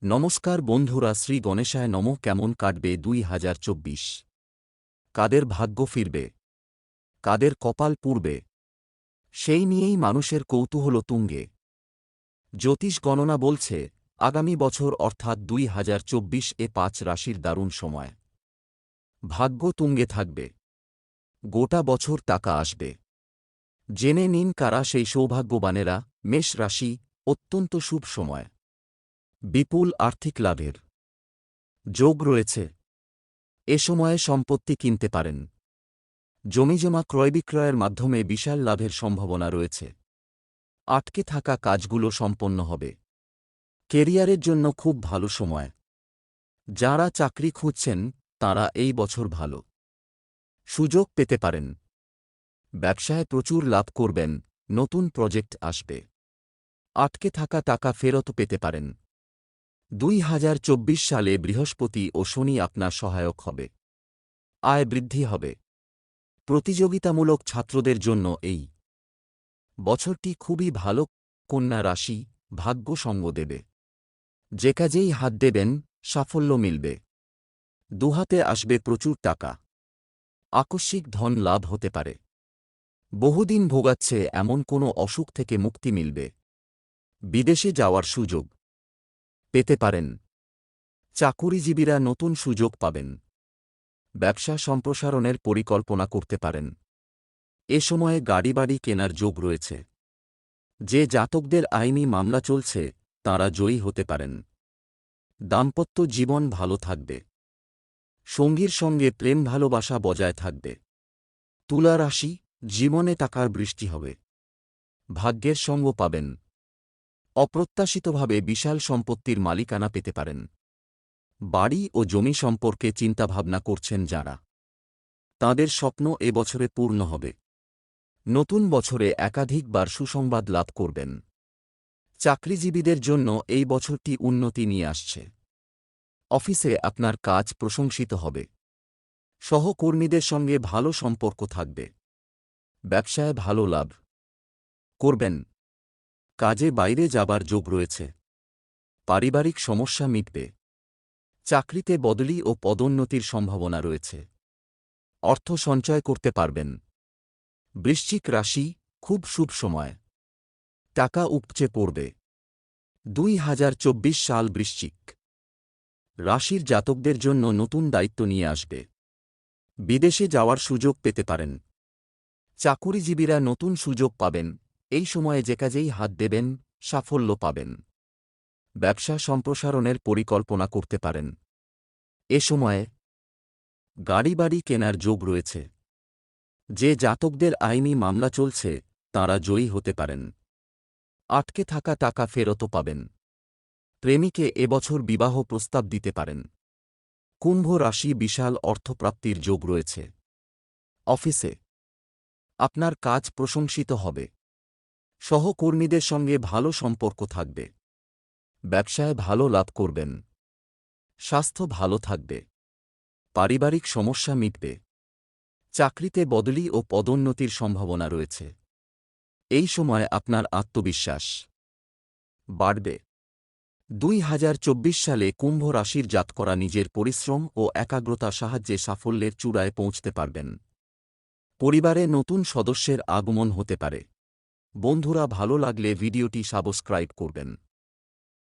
নমস্কার বন্ধুরা, শ্রী গণেশায় নমঃ। কেমন কাটবে 2024? কাদের ভাগ্য ফিরবে, কাদের কপাল পুড়বে, সেই নিয়েই মানুষের কৌতূহল তুঙ্গে। জ্যোতিষ গণনা বলছে, আগামী বছর অর্থাৎ 2024-এ 5 রাশির দারুণ সময়। ভাগ্য তুঙ্গে থাকবে, গোটা বছর টাকা আসবে। জেনে নিন কারা সেই সৌভাগ্যবানেরা। মেষ রাশি, অত্যন্ত শুভ সময়, বিপুল আর্থিক লাভের যোগ রয়েছে। এ সময়ে সম্পত্তি কিনতে পারেন। জমিজমা ক্রয়বিক্রয়ের মাধ্যমে বিশাল লাভের সম্ভাবনা রয়েছে। আটকে থাকা কাজগুলো সম্পন্ন হবে। কেরিয়ারের জন্য খুব ভালো সময়। যাঁরা চাকরি খুঁজছেন তাঁরা এই বছর ভালো সুযোগ পেতে পারেন। ব্যবসায় প্রচুর লাভ করবেন, নতুন প্রজেক্ট আসবে। আটকে থাকা টাকা ফেরত পেতে পারেন। 2024 সালে বৃহস্পতি ও শনি আপনার সহায়ক হবে। আয় বৃদ্ধি হবে। প্রতিযোগিতামূলক ছাত্রদের জন্য এই বছরটি খুবই ভালো। কন্যা রাশি, ভাগ্য সঙ্গ দেবে। যে কাজেই হাত দেবেন সাফল্য মিলবে। দুহাতে আসবে প্রচুর টাকা। আকস্মিক ধন লাভ হতে পারে। বহুদিন ভোগাচ্ছে এমন কোনো অসুখ থেকে মুক্তি মিলবে। বিদেশে যাওয়ার সুযোগ পেতে পারেন। চাকুরিজীবীরা নতুন সুযোগ পাবেন। ব্যবসা সম্প্রসারণের পরিকল্পনা করতে পারেন। এ সময়ে গাড়ি-বাড়ি কেনার যোগ রয়েছে। যে জাতকদের আইনি মামলা চলছে তাঁরা জয়ী হতে পারেন। দাম্পত্য জীবন ভালো থাকবে। সঙ্গীর সঙ্গে প্রেম ভালোবাসা বজায় থাকবে। তুলা রাশি, জীবনে টাকার বৃষ্টি হবে। ভাগ্যের সঙ্গ পাবেন। অপ্রত্যাশিতভাবে বিশাল সম্পত্তির মালিকানা পেতে পারেন। বাড়ি ও জমি সম্পর্কে চিন্তাভাবনা করছেন যাঁরা, তাঁদের স্বপ্ন এ বছরে পূর্ণ হবে। নতুন বছরে একাধিকবার সুসংবাদ লাভ করবেন। চাকরিজীবীদের জন্য এই বছরটি উন্নতি নিয়ে আসছে। অফিসে আপনার কাজ প্রশংসিত হবে। সহকর্মীদের সঙ্গে ভালো সম্পর্ক থাকবে। ব্যবসায় ভালো লাভ করবেন। কাজে বাইরে যাবার যোগ রয়েছে। পারিবারিক সমস্যা মিটবে। চাকরিতে বদলি ও পদোন্নতির সম্ভাবনা রয়েছে। অর্থ সঞ্চয় করতে পারবেন। বৃশ্চিক রাশি, খুব শুভ সময়। টাকা উপচে পড়বে। 2024 সাল বৃশ্চিক রাশির জাতকদের জন্য নতুন দায়িত্ব নিয়ে আসবে। বিদেশে যাওয়ার সুযোগ পেতে পারেন। চাকুরিজীবীরা নতুন সুযোগ পাবেন। এই সময়ে যে কাজেই হাত দেবেন সাফল্য পাবেন। ব্যবসা সম্প্রসারণের পরিকল্পনা করতে পারেন। এ সময়ে গাড়ি-বাড়ি কেনার যোগ রয়েছে। যে জাতকদের আইনি মামলা চলছে তাঁরা জয়ী হতে পারেন। আটকে থাকা টাকা ফেরতও পাবেন। প্রেমিকে এবছর বিবাহ প্রস্তাব দিতে পারেন। কুম্ভ রাশি, বিশাল অর্থপ্রাপ্তির যোগ রয়েছে। অফিসে আপনার কাজ প্রশংসিত হবে। সহকর্মীদের সঙ্গে ভালো সম্পর্ক থাকবে। ব্যবসায় ভালো লাভ করবেন। স্বাস্থ্য ভালো থাকবে। পারিবারিক সমস্যা মিটবে। চাকরিতে বদলি ও পদোন্নতির সম্ভাবনা রয়েছে। এই সময় আপনার আত্মবিশ্বাস বাড়বে। 2024 সালে কুম্ভ রাশির জাতকরা নিজের পরিশ্রম ও একাগ্রতার সাহায্যে সাফল্যের চূড়ায় পৌঁছতে পারবেন। পরিবারে নতুন সদস্যের আগমন হতে পারে। বন্ধুরা, ভালো লাগলে ভিডিওটি সাবস্ক্রাইব করবেন।